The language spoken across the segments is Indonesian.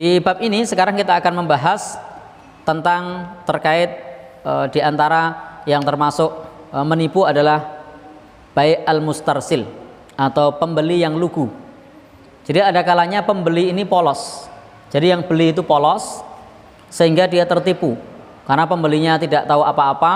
Di bab ini sekarang kita akan membahas tentang terkait di antara yang termasuk menipu adalah bai' al-mustarsil atau pembeli yang lugu. Jadi ada kalanya pembeli ini polos. Jadi yang beli itu polos sehingga dia tertipu. Karena pembelinya tidak tahu apa-apa,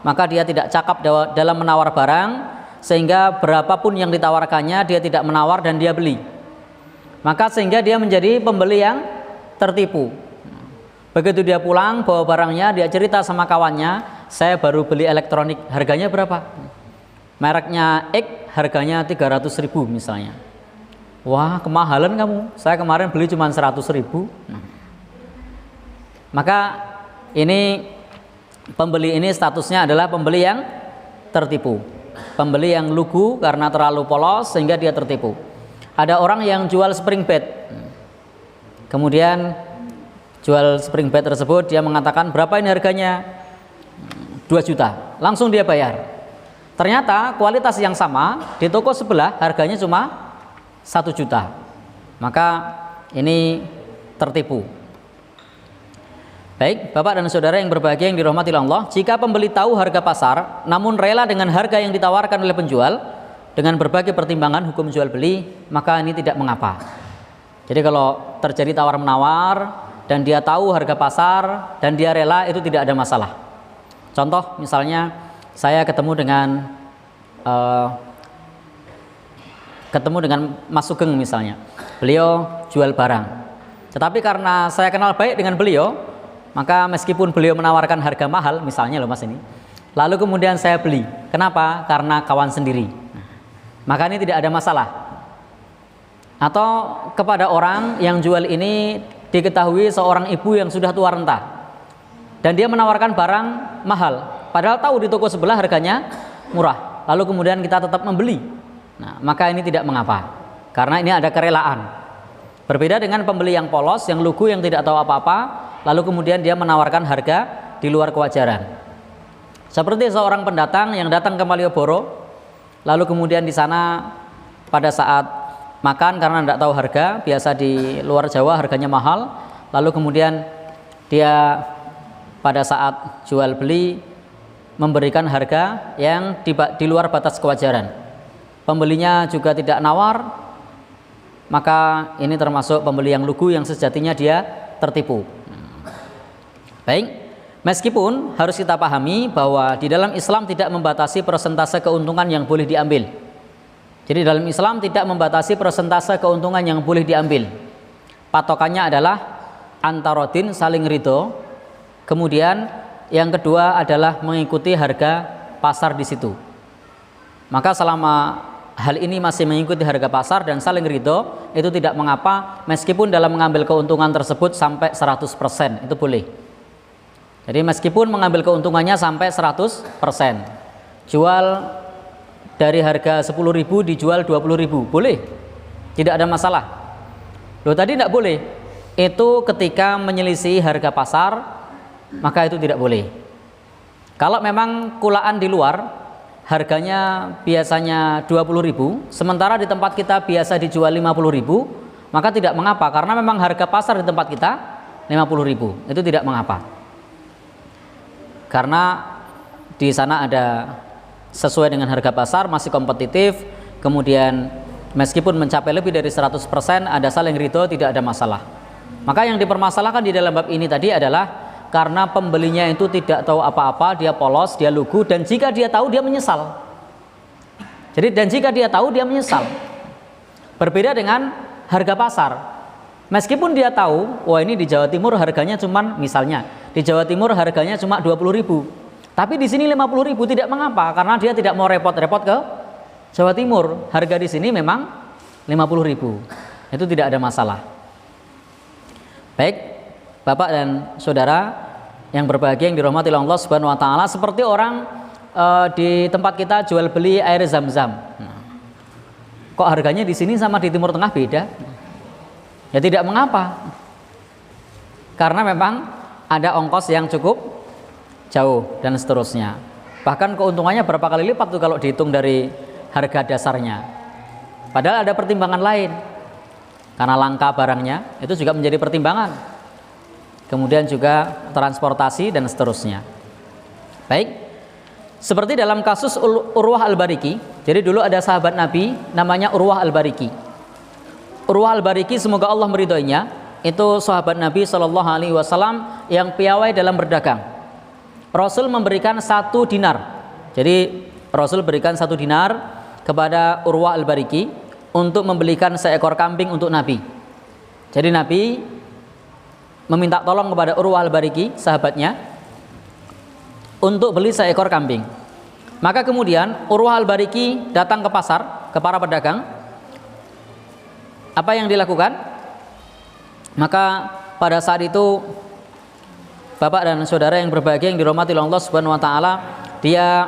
maka dia tidak cakap dalam menawar barang, sehingga berapapun yang ditawarkannya dia tidak menawar dan dia beli. Maka sehingga dia menjadi pembeli yang tertipu. Begitu dia pulang bawa barangnya, dia cerita sama kawannya, saya baru beli elektronik, harganya berapa? Mereknya X, harganya 300.000 misalnya. Wah, kemahalan kamu, saya kemarin beli cuma 100.000. Maka ini pembeli ini statusnya adalah pembeli yang tertipu, pembeli yang lugu karena terlalu polos sehingga dia tertipu. Ada orang yang jual spring bed, kemudian jual spring bed tersebut dia mengatakan berapa ini harganya, 2 juta, langsung dia bayar. Ternyata kualitas yang sama di toko sebelah harganya cuma 1 juta. Maka ini tertipu. Baik, Bapak dan Saudara yang berbahagia yang dirahmati Allah, jika pembeli tahu harga pasar namun rela dengan harga yang ditawarkan oleh penjual dengan berbagai pertimbangan hukum jual beli, maka ini tidak mengapa. Jadi kalau terjadi tawar menawar dan dia tahu harga pasar dan dia rela, itu tidak ada masalah. Contoh misalnya saya ketemu dengan Mas Sugeng misalnya, beliau jual barang, tetapi karena saya kenal baik dengan beliau, maka meskipun beliau menawarkan harga mahal misalnya loh Mas ini, lalu kemudian saya beli. Kenapa? Karena kawan sendiri. Maka ini tidak ada masalah. Atau kepada orang yang jual ini diketahui seorang ibu yang sudah tua renta dan dia menawarkan barang mahal, padahal tahu di toko sebelah harganya murah, lalu kemudian kita tetap membeli. Nah, maka ini tidak mengapa, karena ini ada kerelaan. Berbeda dengan pembeli yang polos, yang lugu, yang tidak tahu apa-apa, lalu kemudian dia menawarkan harga di luar kewajaran. Seperti seorang pendatang yang datang ke Malioboro, lalu kemudian di sana pada saat makan karena tidak tahu harga, biasa di luar Jawa harganya mahal, lalu kemudian dia pada saat jual beli memberikan harga yang di luar batas kewajaran. Pembelinya juga tidak nawar, maka ini termasuk pembeli yang lugu yang sejatinya dia tertipu. Baik, meskipun harus kita pahami bahwa di dalam Islam tidak membatasi persentase keuntungan yang boleh diambil. Jadi dalam Islam tidak membatasi persentase keuntungan yang boleh diambil. Patokannya adalah antarodin, saling ridho. Kemudian yang kedua adalah mengikuti harga pasar di situ. Maka selama hal ini masih mengikuti harga pasar dan saling ridho, itu tidak mengapa meskipun dalam mengambil keuntungan tersebut sampai 100%, itu boleh. Jadi meskipun mengambil keuntungannya sampai 100%, jual dari harga 10.000 dijual 20.000, boleh, tidak ada masalah. Loh tadi tidak boleh, itu ketika menyelisih harga pasar, maka itu tidak boleh. Kalau memang kulaan di luar harganya biasanya 20.000, sementara di tempat kita biasa dijual 50.000, maka tidak mengapa, karena memang harga pasar di tempat kita 50.000, itu tidak mengapa. Karena di sana ada sesuai dengan harga pasar, masih kompetitif, kemudian meskipun mencapai lebih dari 100% ada saling ridho, tidak ada masalah. Maka yang dipermasalahkan di dalam bab ini tadi adalah karena pembelinya itu tidak tahu apa-apa, dia polos, dia lugu, dan jika dia tahu dia menyesal. Jadi dan jika dia tahu dia menyesal. Berbeda dengan harga pasar. Meskipun dia tahu, wah ini di Jawa Timur harganya cuman, misalnya di Jawa Timur harganya cuma 20.000. Tapi di sini 50.000, tidak mengapa, karena dia tidak mau repot-repot ke Jawa Timur. Harga di sini memang 50.000. Itu tidak ada masalah. Baik, Bapak dan Saudara yang berbahagia yang dirahmati Allah Subhanahu wa taala, seperti orang di tempat kita jual beli air Zam-Zam. Kok harganya di sini sama di Timur Tengah beda? Ya tidak mengapa. Karena memang ada ongkos yang cukup jauh dan seterusnya. Bahkan keuntungannya berapa kali lipat tuh kalau dihitung dari harga dasarnya. Padahal ada pertimbangan lain. karena langka barangnya, itu juga menjadi pertimbangan. Kemudian juga transportasi dan seterusnya. Baik, seperti dalam kasus Urwah Al-Bariki. Jadi dulu ada sahabat Nabi namanya Urwah Al-Bariki. Urwah Al-Bariki semoga Allah meridhoinya, itu sahabat Nabi SAW yang piawai dalam berdagang. Rasul memberikan 1 dinar. Jadi Rasul berikan 1 dinar kepada Urwah Al-Bariki untuk membelikan seekor kambing untuk Nabi. Jadi Nabi meminta tolong kepada Urwah Al-Bariki, sahabatnya, untuk beli seekor kambing. Maka kemudian Urwah Al-Bariki datang ke pasar, ke para pedagang. Apa yang dilakukan? Maka pada saat itu Bapak dan saudara yang berbahagia yang dirahmati Allah Subhanahu wa taala, dia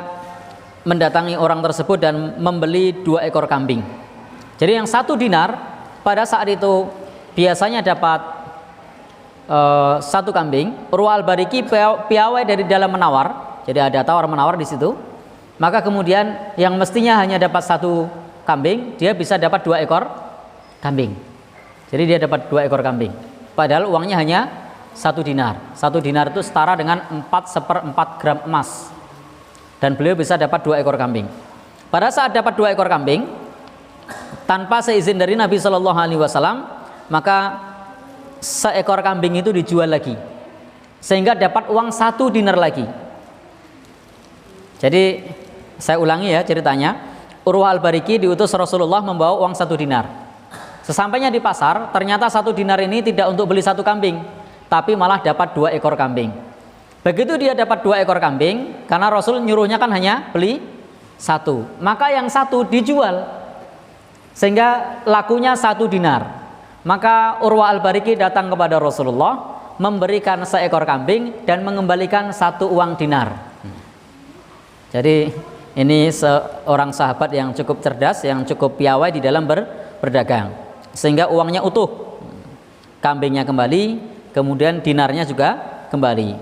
mendatangi orang tersebut dan membeli 2 ekor kambing. Jadi yang 1 dinar pada saat itu biasanya dapat 1 kambing. Urwah Al-Bariki piawai dari dalam menawar. Jadi ada tawar menawar di situ. Maka kemudian yang mestinya hanya dapat 1 kambing, dia bisa dapat 2 ekor kambing. Jadi dia dapat 2 ekor kambing. Padahal uangnya hanya 1 dinar. 1 dinar itu setara dengan 4/4 gram emas. Dan beliau bisa dapat 2 ekor kambing. Pada saat dapat 2 ekor kambing, tanpa seizin dari Nabi Shallallahu Alaihi Wasallam, maka seekor kambing itu dijual lagi, sehingga dapat uang 1 dinar lagi. Jadi saya ulangi ya ceritanya. Urwah Al-Bariki diutus Rasulullah membawa uang 1 dinar. Sesampainya di pasar, ternyata 1 dinar ini tidak untuk beli 1 kambing, tapi malah dapat 2 ekor kambing. Begitu dia dapat 2 ekor kambing, karena Rasul nyuruhnya kan hanya beli 1, maka yang 1 dijual, sehingga lakunya 1 dinar. Maka Urwah Al-Bariki datang kepada Rasulullah, memberikan seekor kambing dan mengembalikan 1 uang dinar. Jadi ini seorang sahabat yang cukup cerdas, yang cukup piawai di dalam berdagang, sehingga uangnya utuh, kambingnya kembali, kemudian dinarnya juga kembali.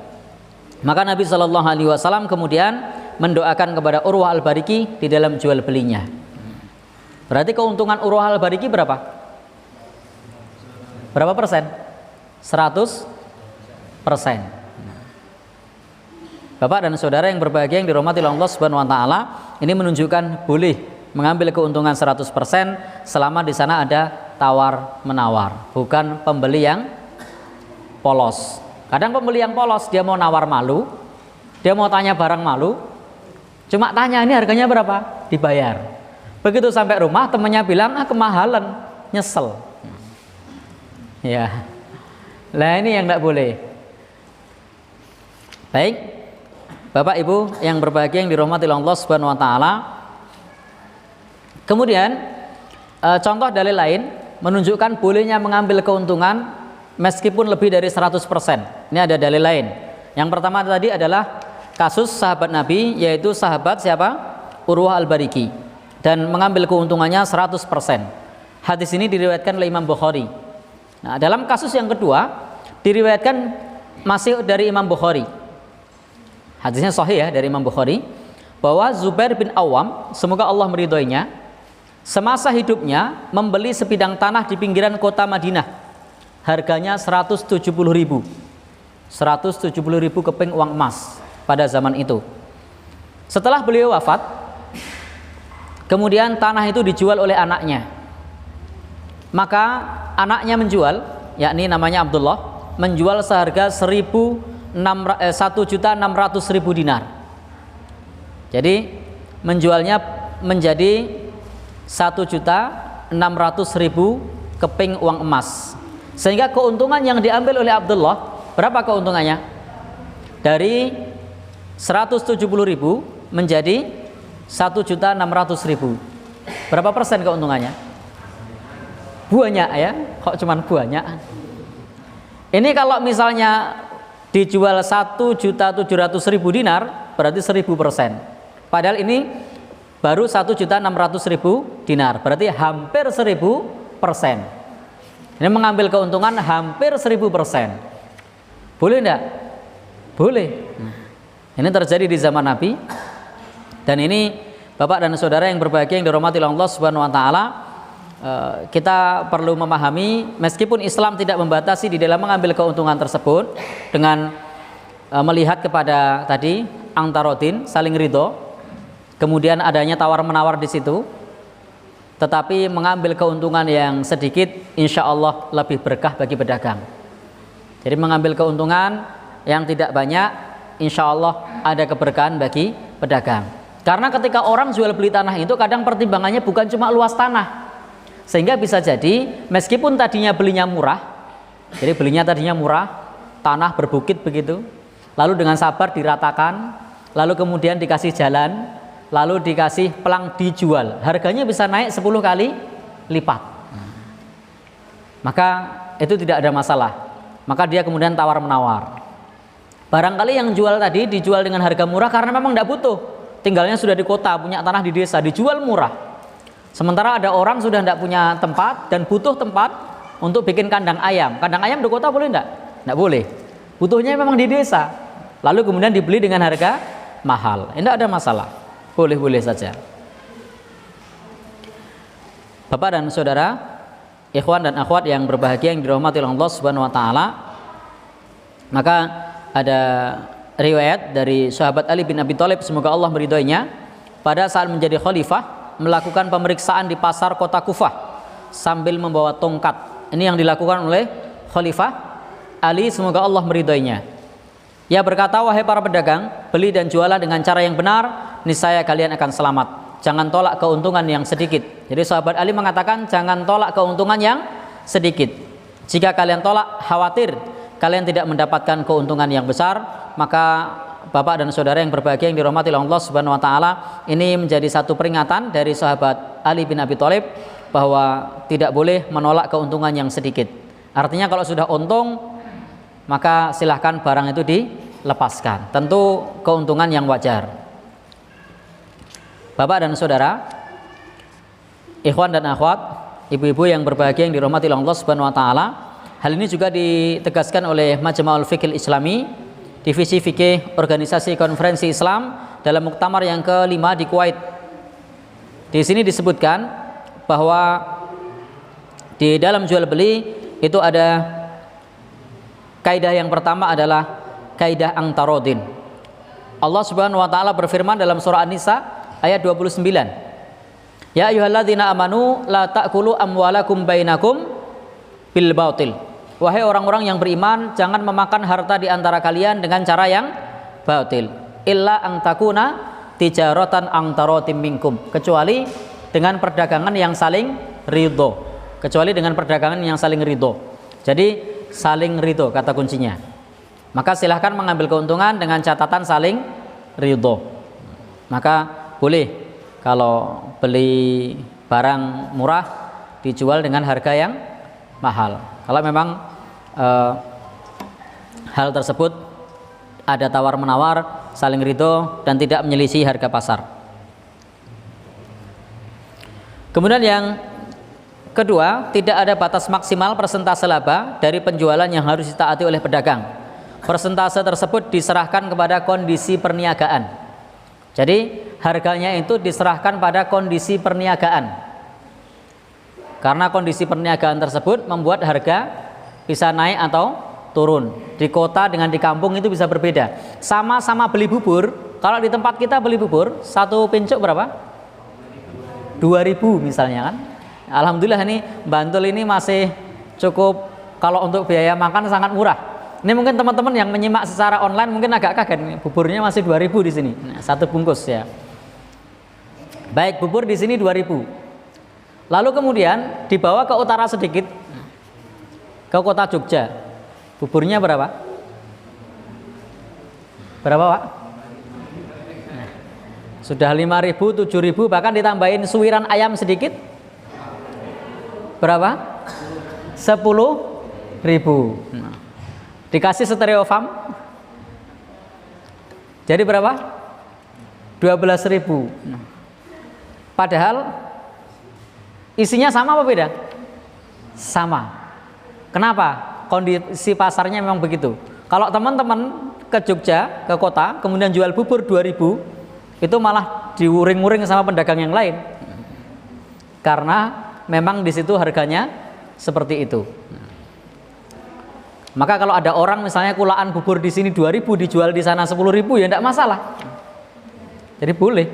Maka Nabi Shallallahu Alaihi Wasallam kemudian mendoakan kepada Urwah Al-Bariki di dalam jual belinya. Berarti keuntungan Urwah Al-Bariki berapa? Berapa persen? 100%. Bapak dan saudara yang berbahagia yang dirahmati Allah Subhanahu wa taala, ini menunjukkan boleh mengambil keuntungan 100% selama di sana ada tawar menawar, bukan pembeli yang polos. Kadang pembeli yang polos, dia mau nawar malu, dia mau tanya barang malu, cuma tanya ini harganya berapa, dibayar. Begitu sampai rumah temannya bilang kemahalan, nyesel. Ya, lah ini yang tidak boleh. Baik, Bapak Ibu yang berbahagia yang dirahmati Allah Subhanahu wa taala. Kemudian contoh dalil lain menunjukkan bolehnya mengambil keuntungan meskipun lebih dari 100%. Ini ada dalil lain. Yang pertama tadi adalah kasus sahabat Nabi, yaitu sahabat siapa? Urwah Al-Bariki, dan mengambil keuntungannya 100%. Hadis ini diriwayatkan oleh Imam Bukhari. Nah, dalam kasus yang kedua diriwayatkan masih dari Imam Bukhari. Hadisnya sahih ya, dari Imam Bukhari, bahwa Zubair bin Awam, semoga Allah meridhoinya, semasa hidupnya membeli sebidang tanah di pinggiran kota Madinah. Harganya 170.000 keping uang emas pada zaman itu. Setelah beliau wafat, kemudian tanah itu dijual oleh anaknya. Maka anaknya menjual, yakni namanya Abdullah, menjual seharga 1.600.000 dinar. Jadi menjualnya menjadi 1.600.000 keping uang emas. Sehingga keuntungan yang diambil oleh Abdullah, berapa keuntungannya? Dari 170.000 menjadi 1.600.000. Berapa persen keuntungannya? Banyak ya, kok cuman banyak. Ini kalau misalnya dijual 1.700.000 dinar, berarti 1.000%. Padahal ini baru 1.600.000 dinar, berarti hampir 1.000%. Ini mengambil keuntungan hampir 1.000%. Boleh enggak? Boleh. Ini terjadi di zaman Nabi. Dan ini Bapak dan saudara yang berbahagia yang dirahmati Allah Subhanahu wa taala, kita perlu memahami meskipun Islam tidak membatasi di dalam mengambil keuntungan tersebut dengan melihat kepada tadi angtarodin, saling ridho, kemudian adanya tawar-menawar di situ, tetapi mengambil keuntungan yang sedikit insya Allah lebih berkah bagi pedagang. Jadi mengambil keuntungan yang tidak banyak insya Allah ada keberkahan bagi pedagang. Karena ketika orang jual beli tanah itu kadang pertimbangannya bukan cuma luas tanah, sehingga bisa jadi meskipun tadinya belinya murah, jadi belinya tadinya murah, tanah berbukit begitu, lalu dengan sabar diratakan, lalu kemudian dikasih jalan, lalu dikasih pelang dijual, harganya bisa naik 10 kali lipat. Maka itu tidak ada masalah. Maka dia kemudian tawar-menawar. Barangkali yang jual tadi dijual dengan harga murah karena memang tidak butuh, tinggalnya sudah di kota, punya tanah di desa, dijual murah. Sementara ada orang sudah tidak punya tempat dan butuh tempat untuk bikin kandang ayam. Kandang ayam di kota boleh tidak? Tidak boleh. Butuhnya memang di desa. Lalu kemudian dibeli dengan harga mahal. Tidak ada masalah. Boleh-boleh saja. Bapak dan saudara, ikhwan dan akhwat yang berbahagia yang dirahmati oleh Allah Subhanahu wa taala. Maka ada riwayat dari sahabat Ali bin Abi Thalib, semoga Allah meridhoinya, pada saat menjadi khalifah melakukan pemeriksaan di pasar kota Kufah sambil membawa tongkat. Ini yang dilakukan oleh Khalifah Ali, semoga Allah meridhoinya. Ia berkata, wahai para pedagang, beli dan jualah dengan cara yang benar, niscaya kalian akan selamat. Jangan tolak keuntungan yang sedikit. Jadi sahabat Ali mengatakan jangan tolak keuntungan yang sedikit. Jika kalian tolak, khawatir kalian tidak mendapatkan keuntungan yang besar. Maka Bapak dan saudara yang berbahagia yang dirahmati oleh Allah Subhanahu wa taala, ini menjadi satu peringatan dari sahabat Ali bin Abi Thalib bahwa tidak boleh menolak keuntungan yang sedikit. Artinya kalau sudah untung, maka silahkan barang itu dilepaskan. Tentu keuntungan yang wajar. Bapak dan saudara, ikhwan dan akhwat, ibu-ibu yang berbahagia yang dirahmati oleh Allah Subhanahu wa taala, hal ini juga ditegaskan oleh Majma'ul Fiqhil Islami, Divisi Fikih Organisasi Konferensi Islam, dalam muktamar yang ke-5 di Kuwait. Di sini disebutkan bahwa di dalam jual beli itu ada kaidah yang pertama adalah kaidah angtarodin. Allah Subhanahu wa taala berfirman dalam surah An-Nisa ayat 29. Ya ayyuhalladzina amanu la ta'kulu amwalakum bainakum bil batil. Wahai orang-orang yang beriman, jangan memakan harta di antara kalian dengan cara yang batil. Illa ang takuna tijaratan ang tarotim minkum. Kecuali dengan perdagangan yang saling ridho. Kecuali dengan perdagangan yang saling ridho. Jadi saling ridho kata kuncinya. Maka silahkan mengambil keuntungan dengan catatan saling ridho. Maka boleh kalau beli barang murah dijual dengan harga yang mahal. Kalau memang hal tersebut ada tawar-menawar, saling ridho dan tidak menyelisih harga pasar. Kemudian yang kedua, tidak ada batas maksimal persentase laba dari penjualan yang harus ditaati oleh pedagang. Persentase tersebut diserahkan kepada kondisi perniagaan. Jadi harganya itu diserahkan pada kondisi perniagaan. Karena kondisi perniagaan tersebut membuat harga bisa naik atau turun. Di kota dengan di kampung itu bisa berbeda. Sama-sama beli bubur, kalau di tempat kita beli bubur, satu pincuk berapa? 2.000 misalnya kan. Alhamdulillah ini Bantul ini masih cukup, kalau untuk biaya makan sangat murah. Ini mungkin teman-teman yang menyimak secara online mungkin agak kaget, buburnya masih 2.000 di sini. Nah, satu bungkus ya. Baik, bubur di sini 2.000. Lalu kemudian dibawa ke utara sedikit, ke kota Jogja. Buburnya berapa? Berapa, Pak? Nah, sudah 5.000, 7.000, bahkan ditambahin suwiran ayam sedikit. Berapa? 10.000. Nah, dikasih stereofoam, jadi berapa? 12.000. Padahal isinya sama apa beda? Sama. Kenapa? Kondisi pasarnya memang begitu. Kalau teman-teman ke Jogja, ke kota, kemudian jual bubur 2.000, itu malah diuring-uring sama pedagang yang lain. Karena memang di situ harganya seperti itu. Maka kalau ada orang misalnya kulaan bubur di sini 2.000 dijual di sana 10.000 ya tidak masalah. Jadi boleh.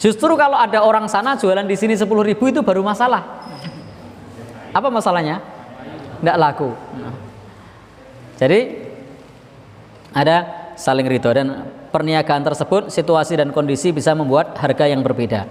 Justru kalau ada orang sana jualan di sini 10.000 itu baru masalah. Apa masalahnya? Tidak laku. Jadi ada saling ridho, dan perniagaan tersebut situasi dan kondisi bisa membuat harga yang berbeda.